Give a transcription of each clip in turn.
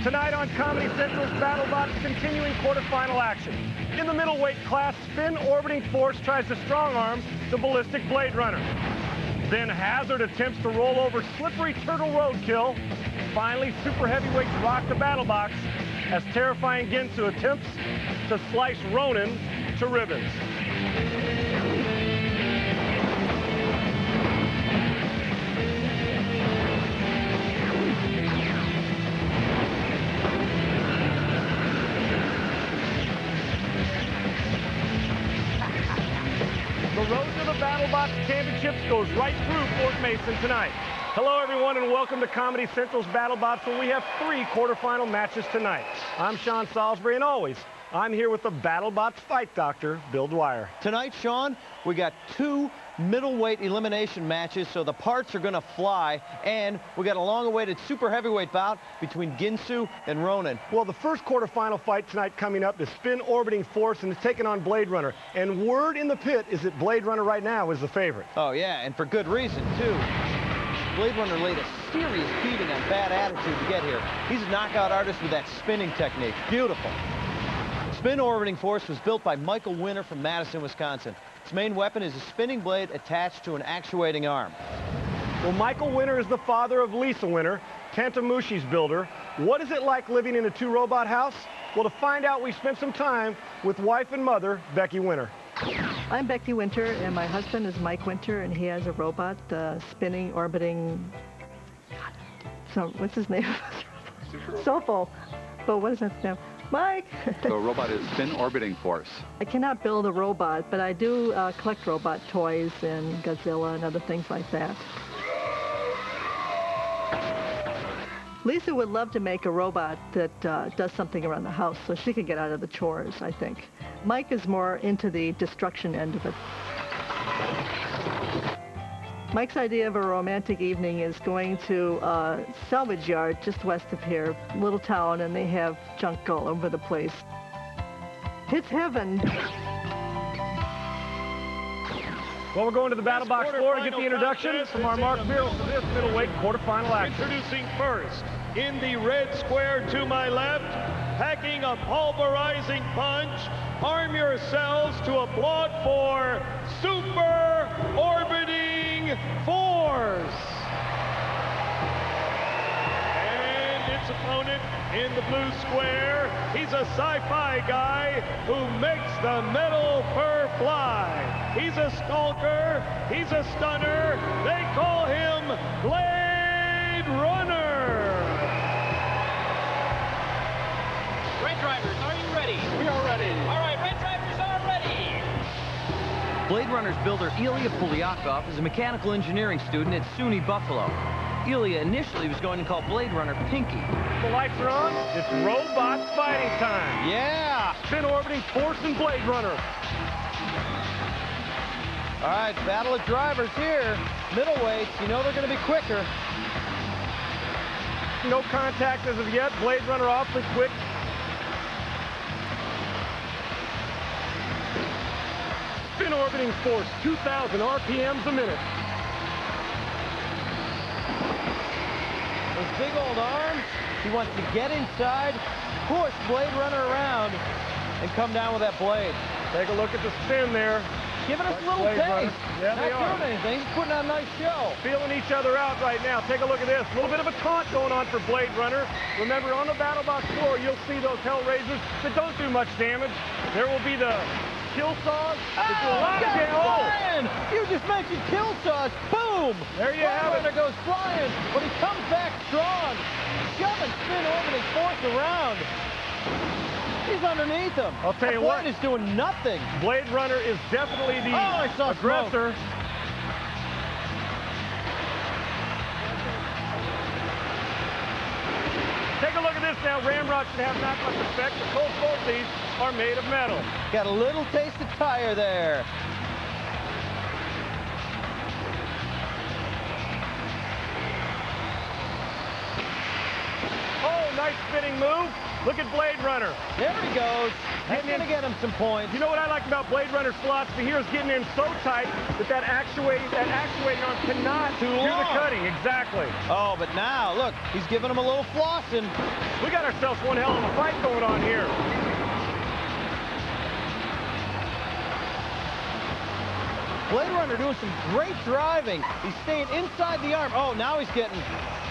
Tonight on Comedy Central's BattleBots, continuing quarterfinal action. In the middleweight class, Spin Orbiting Force tries to strong-arm the ballistic Blade Runner. Then Hazard attempts to roll over Slippery Turtle Roadkill. Finally, super heavyweights rock the BattleBox as terrifying Ginsu attempts to slice Ronan to ribbons. The road to the BattleBots Championships goes right through Fort Mason tonight. Hello, everyone, and welcome to Comedy Central's BattleBots, where we have 3 quarterfinal matches tonight. I'm Sean Salisbury, and always, I'm here with the BattleBots fight doctor, Bill Dwyer. Tonight, Sean, we got 2 middleweight elimination matches, so the parts are going to fly, and we got a long-awaited super heavyweight bout between Ginsu and Ronan. Well, the first quarterfinal fight tonight coming up is Spin Orbiting Force, and it's taking on Blade Runner. And word in the pit is that Blade Runner right now is the favorite. Oh, yeah, and for good reason, too. Blade Runner laid a serious beating on Bad Attitude to get here. He's a knockout artist with that spinning technique. Beautiful. Spin Orbiting Force was built by Michael Winter from Madison, Wisconsin. Its main weapon is a spinning blade attached to an actuating arm. Well, Michael Winter is the father of Lisa Winter, Tantamushi's builder. What is it like living in a 2-robot house? Well, to find out, we spent some time with wife and mother, Becky Winter. I'm Becky Winter, and my husband is Mike Winter, and he has a robot, spinning, orbiting, so what's his name? Sofo. But what is that name? Mike! The robot is Spin Orbiting Force. I cannot build a robot, but I do collect robot toys and Godzilla and other things like that. Lisa would love to make a robot that does something around the house so she can get out of the chores, I think. Mike is more into the destruction end of it. Mike's idea of a romantic evening is going to a salvage yard just west of here, little town, and they have junk all over the place. It's heaven. Well, we're going to the BattleBox floor to get the introduction from our Mark Beer for this middleweight quarterfinal action. Introducing first, in the red square to my left, packing a pulverizing punch, arm yourselves to applaud for Super Orbiting Force. And its opponent in the blue square, he's a sci-fi guy who makes the metal fur fly. He's a skulker, he's a stunner, they call him Blade Runner. Red drivers, are you ready? We are ready. All right, red drivers are ready. Blade Runner's builder, Ilya Polyakov, is a mechanical engineering student at SUNY Buffalo. Ilya initially was going to call Blade Runner Pinky. The lights are on. It's robot fighting time. Yeah! Spin Orbiting Force and Blade Runner. All right, battle of drivers here. Middleweights, you know they're going to be quicker. No contact as of yet. Blade Runner awfully quick. Spin Orbiting Force, 2,000 RPMs a minute. Those big old arms, he wants to get inside, push Blade Runner around, and come down with that blade. Take a look at the spin there. Giving us a little Blade taste. Runner. Yeah, they Not are. doing anything, just putting on a nice show. Feeling each other out right now. Take a look at this. A little bit of a taunt going on for Blade Runner. Remember, on the BattleBox floor, you'll see those Hellraisers that don't do much damage. There will be the kill saws that do a lot of damage. Flying! You just mentioned kill saws. Boom! There you have it. Runner goes flying, but he comes back strong, shoving Spin Orbiting Force around. He's underneath him. I'll tell you Blade what. is doing nothing. Blade Runner is definitely the I saw aggressor. Take a look at this now. Ramrods should have not much effect because both these are made of metal. Got a little taste of tire there. Oh, nice spinning move. Look at Blade Runner. There he goes. He's going to get him some points. You know what I like about Blade Runner's philosophy here is getting in so tight that actuating arm cannot do the cutting. Exactly. Oh, but now, look, he's giving him a little flossing. We got ourselves one hell of a fight going on here. Blade Runner doing some great driving. He's staying inside the arm. Oh, now he's getting,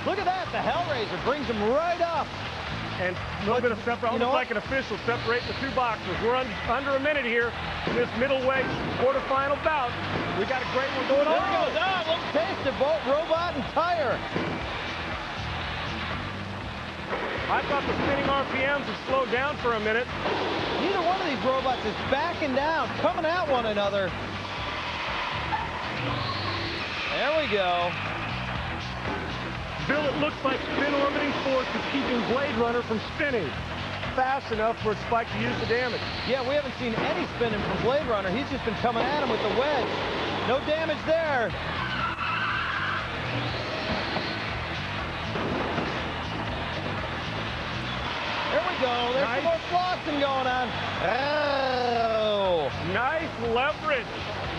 look at that. The Hellraiser brings him right up. And a little bit of separate, almost like an official, separating the two boxers. We're under a minute here in this middleweight quarterfinal bout. We got a great one going on. There he goes. Ah, let's taste it, both robot and tire. I thought the spinning RPMs had slowed down for a minute. Neither one of these robots is backing down, coming at one another. There we go. Bill, it looks like spin orbiting force is keeping Blade Runner from spinning fast enough for Spike to use the damage. Yeah, we haven't seen any spinning from Blade Runner. He's just been coming at him with the wedge. No damage there. There we go. There's some more flossing going on. Oh. Nice leverage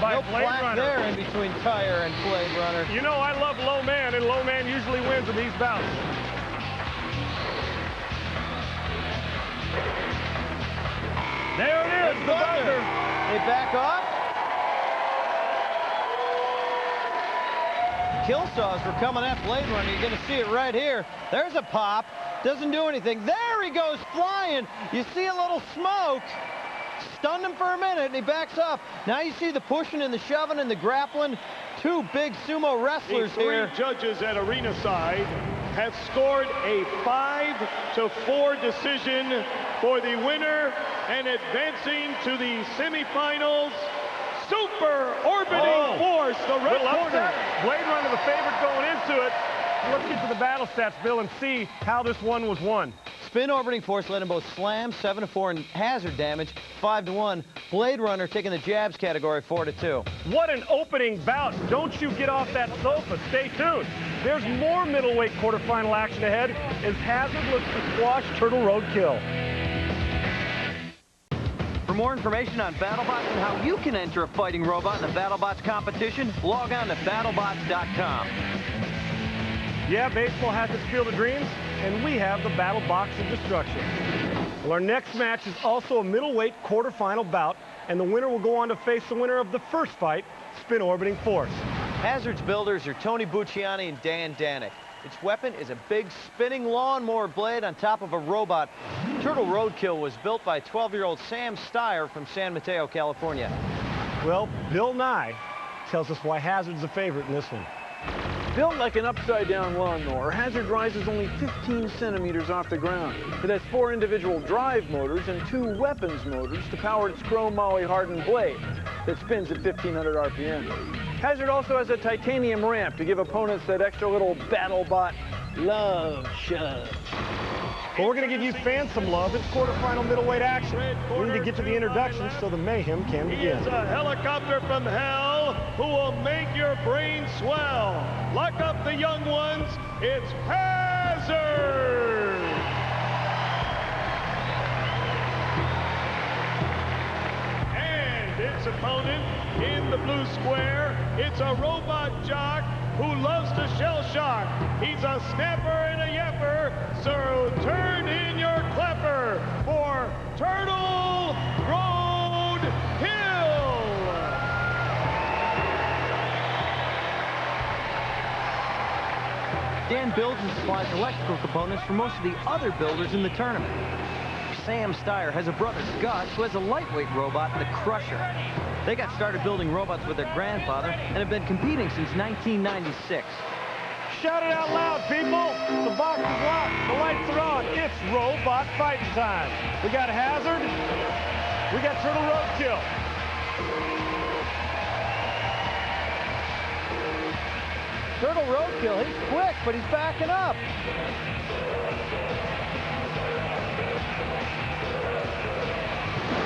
by Blade Runner. There in between Tire and Blade Runner. You know, I love low man, and low man usually wins in these bouts. There it is, the buzzer. They back off. Kill saws were coming at Blade Runner. You're going to see it right here. There's a pop. Doesn't do anything. There he goes flying. You see a little smoke. Stunned him for a minute, and he backs off. Now you see the pushing and the shoving and the grappling. Two big sumo wrestlers here. Three judges at arena side have scored a 5-4 decision for the winner and advancing to the semifinals. Super orbiting force, the red corner. Blade Runner the favorite going into it. Let's get to the battle stats, Bill, and see how this one was won. Spin orbiting force led in both slam, 7-4, and hazard damage, 5-1. Blade Runner taking the jabs category, 4-2. What an opening bout. Don't you get off that sofa. Stay tuned. There's more middleweight quarterfinal action ahead as Hazard looks to squash Turtle Roadkill. For more information on BattleBots and how you can enter a fighting robot in the BattleBots competition, log on to BattleBots.com. Yeah, baseball has its field of dreams, and we have the battle box of destruction. Well, our next match is also a middleweight quarterfinal bout, and the winner will go on to face the winner of the first fight, Spin Orbiting Force. Hazard's builders are Tony Bucciani and Dan Danick. Its weapon is a big spinning lawnmower blade on top of a robot. Turtle Roadkill was built by 12-year-old Sam Steyer from San Mateo, California. Well, Bill Nye tells us why Hazard's the favorite in this one. Built like an upside-down lawnmower, Hazard rises only 15 centimeters off the ground. It has 4 individual drive motors and 2 weapons motors to power its chrome moly hardened blade that spins at 1,500 RPM. Hazard also has a titanium ramp to give opponents that extra little BattleBot love shove. Well, we're going to give you fans some love. It's quarterfinal middleweight action. We need to get to the introductions so the mayhem can begin. He is a helicopter from hell who will make your brain swell. Lock up the young ones. It's Hazard! And its opponent in the blue square, it's a robot jock who loves to shell shock. He's a snapper and a yapper, so turn in your clapper for Turtle Roadkill. Dan builds and supplies electrical components for most of the other builders in the tournament. Sam Steyer has a brother, Gus, who has a lightweight robot, the Crusher. They got started building robots with their grandfather and have been competing since 1996. Shout it out loud, people. The box is locked. The lights are on. It's robot fighting time. We got Hazard. We got Turtle Roadkill. Turtle Roadkill, he's quick, but he's backing up.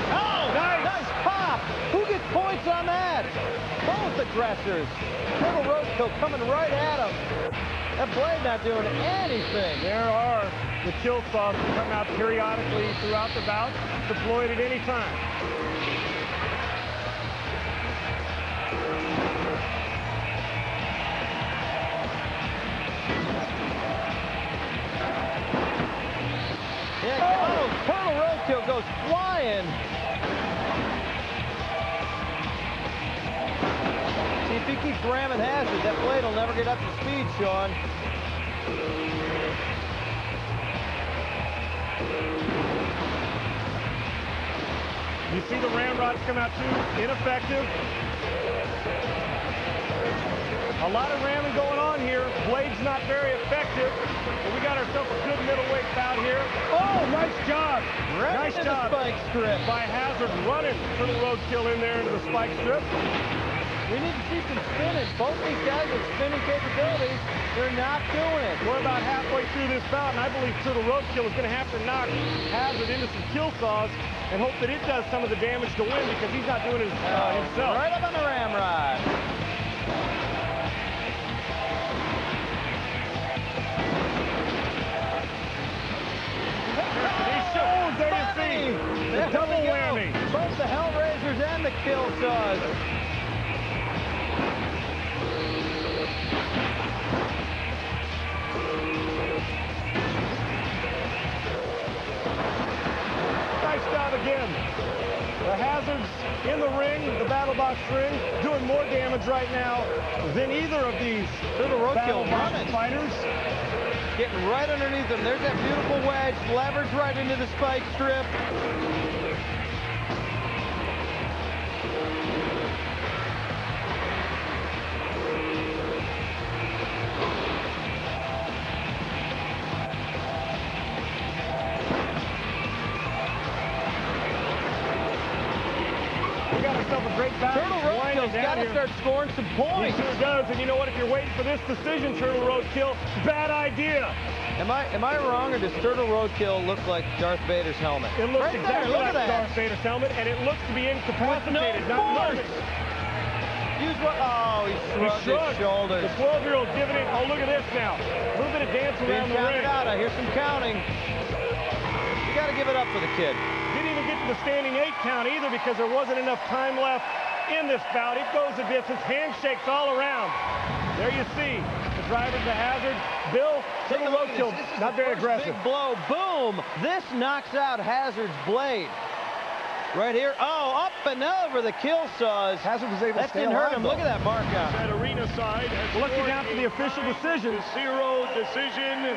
Oh, nice pop. Who gets points on that? Both aggressors. Turtle Roadkill coming right at him. That blade not doing anything. There are the kill saws to come out periodically throughout the bout, deployed at any time. Yeah, oh, Turtle Roadkill goes flying. See, if he keeps ramming Hazard, that blade will never get up to speed, Sean. You see the ramrods come out too ineffective. A lot of ramming going on here. Blade's not very effective. But we got ourselves a good middleweight bout here. Oh, nice job. Right nice into job the spike strip. by Hazard running for the roadkill in there into the spike strip. We need to see some spinning. Both these guys have spinning capabilities. They're not doing it. We're about halfway through this bout, and I believe Turtle Roadkill is going to have to knock Hazard into some kill saws and hope that it does some of the damage to win because he's not doing it himself. Right up on the ramrod. There you see the double whammy. Both the Hellraisers and the kill saws. Nice job again. The Hazards in the ring, the BattleBots ring, doing more damage right now than either of these BattleBots fighters. Getting right underneath them. There's that beautiful wedge, leverage right into the spike strip. We got ourselves a great battle. Turtle Roadkill's got to start scoring some points. He sure does, and you know what? If you're waiting for this decision, Turtle Roadkill, bad idea. Am I wrong, or does Turtle Roadkill look like Darth Vader's helmet? It looks right exactly there, like look at that. Darth Vader's helmet, and it looks to be incapacitated, not nervous. Use what? Oh, he shrugged his shoulders. The 12-year-old giving it. Oh, look at this now. A little bit of dance around the ring. Out. I hear some counting. You got to give it up for the kid. Didn't even get to the standing 8 count either because there wasn't enough time left in this bout. It goes a distance, handshakes all around. There you see the driver's a Hazard. Bill, Turtle Roadkill, not very aggressive. Big blow, boom. This knocks out Hazard's blade. Right here. Oh, up and over the kill saws. Hazard was able to stay alive. That didn't hurt him. Look at that mark out. That arena side has Well, let's get down to the official decision. 0 decision.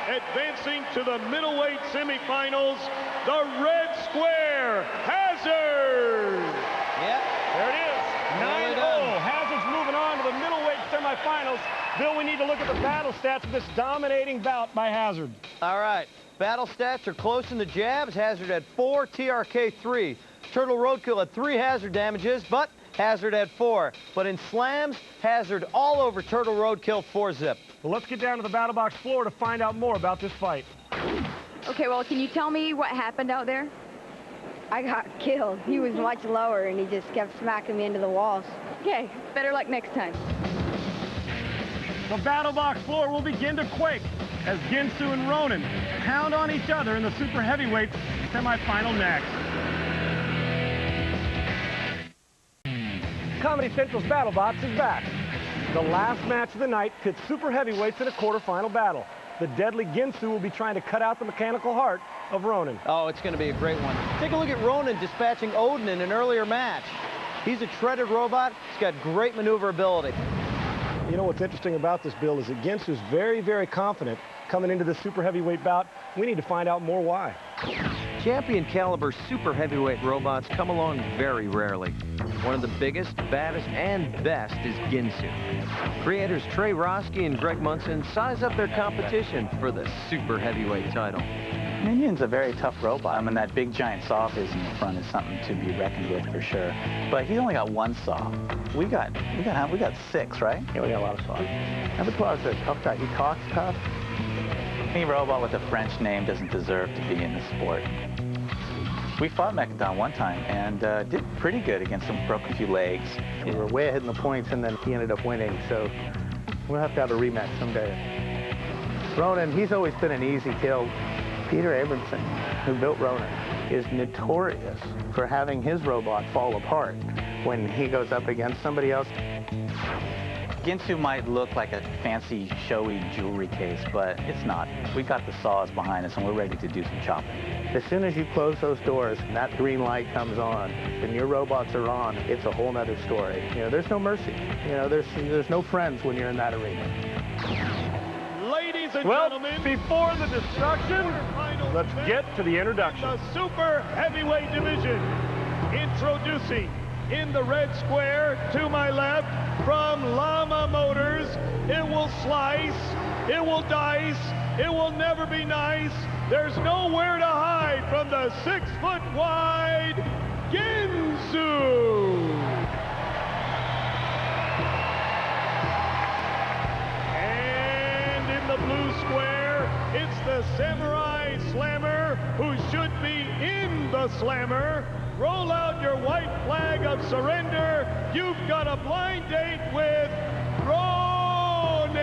Advancing to the middleweight semifinals, the red square, Hazard. Yep. There it is. 9-0. Hazard's moving on to the middleweight semifinals. Bill, we need to look at the battle stats of this dominating bout by Hazard. All right. Battle stats are close in the jabs. Hazard had 4, TRK 3. Turtle Roadkill had 3 Hazard damages, but Hazard had 4. But in slams, Hazard all over Turtle Roadkill 4-zip. Well, let's get down to the BattleBots floor to find out more about this fight. Okay, well, can you tell me what happened out there? I got killed. He was much lower, and he just kept smacking me into the walls. Okay, better luck next time. The BattleBots floor will begin to quake as Ginsu and Ronan pound on each other in the super heavyweight semifinal next. Comedy Central's BattleBots is back. The last match of the night pits super heavyweights in a quarterfinal battle. The deadly Ginsu will be trying to cut out the mechanical heart of Ronan. Oh, it's going to be a great one. Take a look at Ronan dispatching Odin in an earlier match. He's a shredded robot. He's got great maneuverability. You know what's interesting about this, Bill, is that Ginsu's very, very confident coming into this super heavyweight bout. We need to find out more why. Champion caliber super heavyweight robots come along very rarely. One of the biggest, baddest, and best is Ginsu. Creators Trey Roski and Greg Munson size up their competition for the super heavyweight title. Minion's a very tough robot. I mean, that big giant saw of his in the front is something to be reckoned with for sure. But he's only got 1 saw. We got 6, right? Yeah, we got a lot of saws. I would call it a tough guy. He talks tough. Any robot with a French name doesn't deserve to be in the sport. We fought Mechaton one time and did pretty good against him, broke a few legs. We were way ahead in the points, and then he ended up winning, so we'll have to have a rematch someday. Ronan, he's always been an easy kill. Peter Abramson, who built Ronan, is notorious for having his robot fall apart when he goes up against somebody else. Ginsu might look like a fancy, showy jewelry case, but it's not. We got the saws behind us, and we're ready to do some chopping. As soon as you close those doors and that green light comes on and your robots are on, it's a whole nother story. You know, there's no mercy. You know, there's no friends when you're in that arena. Ladies and Well, gentlemen, before the destruction, let's get to the introduction. the super heavyweight division. Introducing in the red square to my left from Llama Motors. It will slice, it will dice, it will never be nice. There's nowhere to hide from the 6-foot-wide Ginsu. And in the blue square, it's the Samurai Slammer, who should be in the Slammer. Roll out your white flag of surrender. You've got a blind date with Ronan.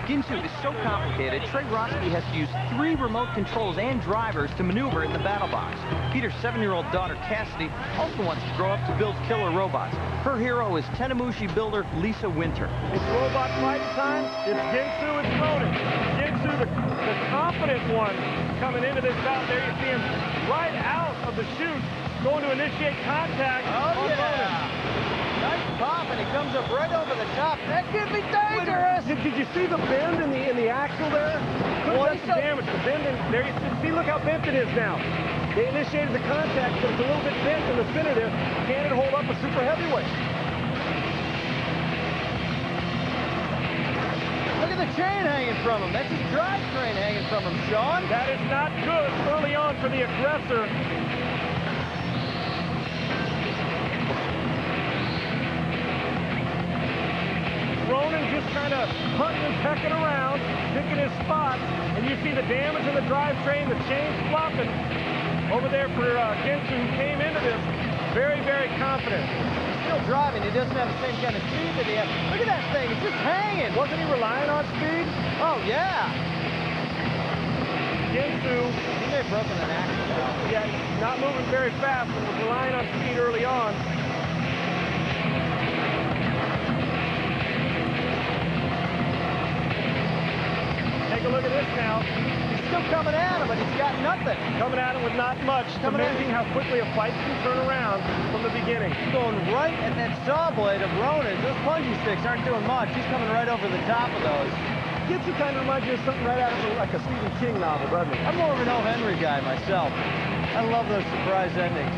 Ginsu is so complicated, Trey Roski has to use 3 remote controls and drivers to maneuver in the BattleBots. Peter's 7-year-old daughter, Cassidy, also wants to grow up to build killer robots. Her hero is Tenamushi builder Lisa Winter. It's robot fight time. It's Ginsu, it's Ronan. Ginsu, the confident one, coming into this bout. There you see him right out of the chute, going to initiate contact. Oh, yeah. Ronan. Nice pop, and he comes up right over the top. That could be dangerous. Did you see the bend in the axle there? Couldn't have damage. The bend in there. You see, look how bent it is now. They initiated the contact, but it's a little bit bent in the center there. Can it hold up a super heavyweight? Look at the chain hanging from him. That's his drivetrain hanging from him, Sean. That is not good early on for the aggressor. Ronan just kind of hunting and pecking around, picking his spots, and you see the damage in the drivetrain, the chains flopping over there for Ginsu, who came into this very, very confident. He's still driving. He doesn't have the same kind of speed that he has. Look at that thing. It's just hanging. Wasn't he relying on speed? Oh, yeah. Ginsu, He may have broken an axle. yeah, not moving very fast, but was relying on speed early on. Take a look at this now. He's still coming at him, but he's got nothing. Coming at him with not much. Coming at Amazing how quickly a fight can turn around from the beginning. He's going right at that saw blade of Ronan. Those plunging sticks aren't doing much. He's coming right over the top of those. Ginsu kind of reminds you of something right out of like a Stephen King novel, doesn't it? I'm more of an O. Henry guy myself. I love those surprise endings.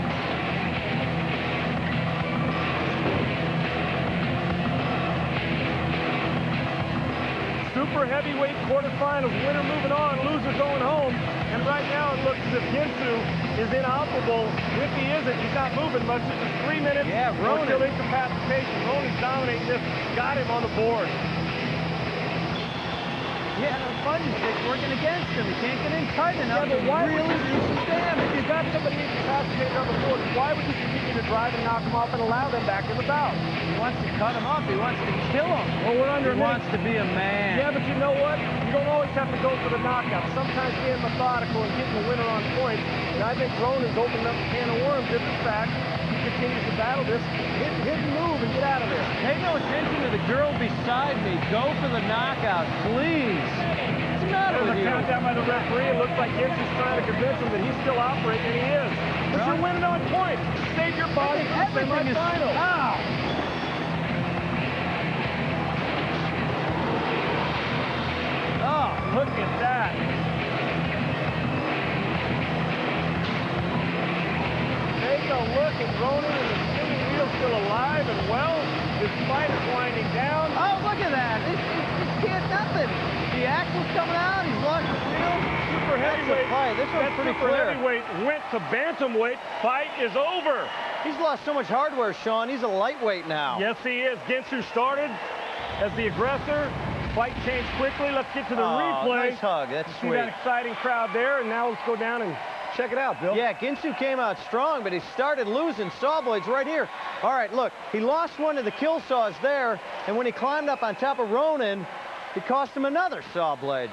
Super heavyweight quarterfinals, winner moving on, loser going home. And right now it looks as if Ginsu is inoperable. If he isn't, he's not moving much. This is 3 minutes. Yeah, Ronan. Still incapacitation. Ronan's dominating this. Got him on the board. Yeah, those plunging sticks working against him. He can't get in tight enough Yeah, but why to would really you- do some damage. If you've got somebody incapacitated on the board, why would you continue to drive and knock them off and allow them back in the bout? He wants to cut him up. He wants to kill him. Well, we're under He a minute. wants to be a man. Yeah, but you know what? You don't always have to go for the knockout. Sometimes being methodical and getting the winner on points. And I think Ronan's opened up a can of worms if, in fact, he continues to battle this. Hit and move and get out of there. Pay no attention to the girl beside me. Go for the knockout, please. What's the matter There's with a you? countdown by the referee. It looks like Ginsu's trying to convince him that he's still operating, and he is. But you're winning on points. Save your body for the Everything is... semifinal. Ow! Oh, look at that. Take a look at Ronan and the spinning wheel still alive and well. His fight is winding down. Oh, look at that. This kid, nothing. The axle's coming out. He's lost the wheel. Super heavyweight. Fight. This one's That pretty super clear. heavyweight went to bantamweight. Fight is over. He's lost so much hardware, Sean. He's a lightweight now. Yes, he is. Ginsu started as the aggressor. Fight changed quickly. Let's get to the replay. Nice hug. That's See sweet. that exciting crowd there, and now let's go down and check it out, Bill. Yeah, Ginsu came out strong, but he started losing saw blades right here. All right, look, he lost one of the kill saws there, and when he climbed up on top of Ronan, it cost him another saw blade.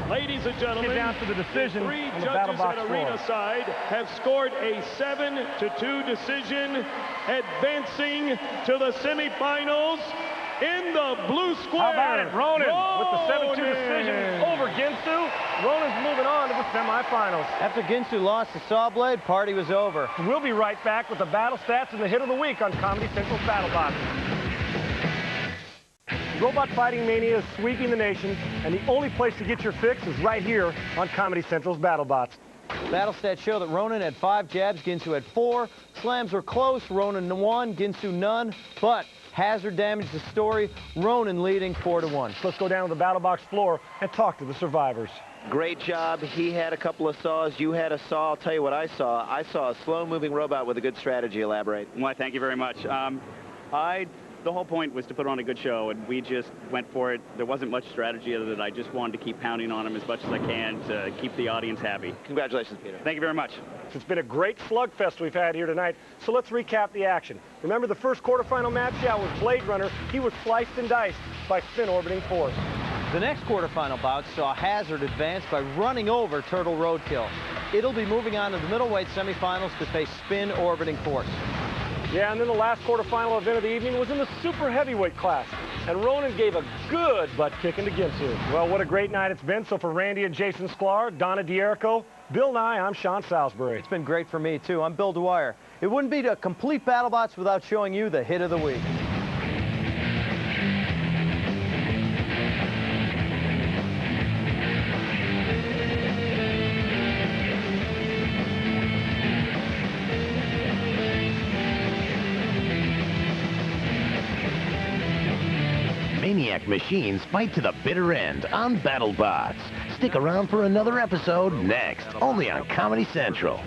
Ladies and gentlemen, Get down to the decision three on the judges BattleBots at arena floor. side have scored a 7-2 decision, advancing to the semifinals in the blue square. How about it? Ronan with the 7-2 decision over Ginsu. Ronan's moving on to the semifinals. After Ginsu lost the saw blade, party was over. We'll be right back with the battle stats and the hit of the week on Comedy Central's BattleBots. Robot Fighting Mania is sweeping the nation, and the only place to get your fix is right here on Comedy Central's BattleBots. Battle stats show that Ronan had 5 jabs, Ginsu had 4. Slams were close, Ronan won, Ginsu none, but Hazard damaged the story, Ronan leading 4-1. Let's go down to the BattleBox floor and talk to the survivors. Great job. He had a couple of saws. You had a saw. I'll tell you what I saw. I saw a slow-moving robot with a good strategy. Elaborate. Well, thank you very much. The whole point was to put on a good show, and we just went for it. There wasn't much strategy other than I just wanted to keep pounding on him as much as I can to keep the audience happy. Congratulations, Peter. Thank you very much. It's been a great slugfest we've had here tonight, so let's recap the action. Remember the first quarterfinal match? Yeah, with Blade Runner. He was sliced and diced by Spin Orbiting Force. The next quarterfinal bout saw Hazard advance by running over Turtle Roadkill. It'll be moving on to the middleweight semifinals to face Spin Orbiting Force. Yeah, and then the last quarterfinal event of the evening was in the super heavyweight class, and Ronan gave a good butt kicking to Ginsu. Well, what a great night it's been. So for Randy and Jason Sklar, Donna D'Erico, Bill Nye, I'm Sean Salisbury. It's been great for me, too. I'm Bill Dwyer. It wouldn't be a complete BattleBots without showing you the hit of the week. Maniac machines fight to the bitter end on BattleBots. Stick around for another episode next, only on Comedy Central.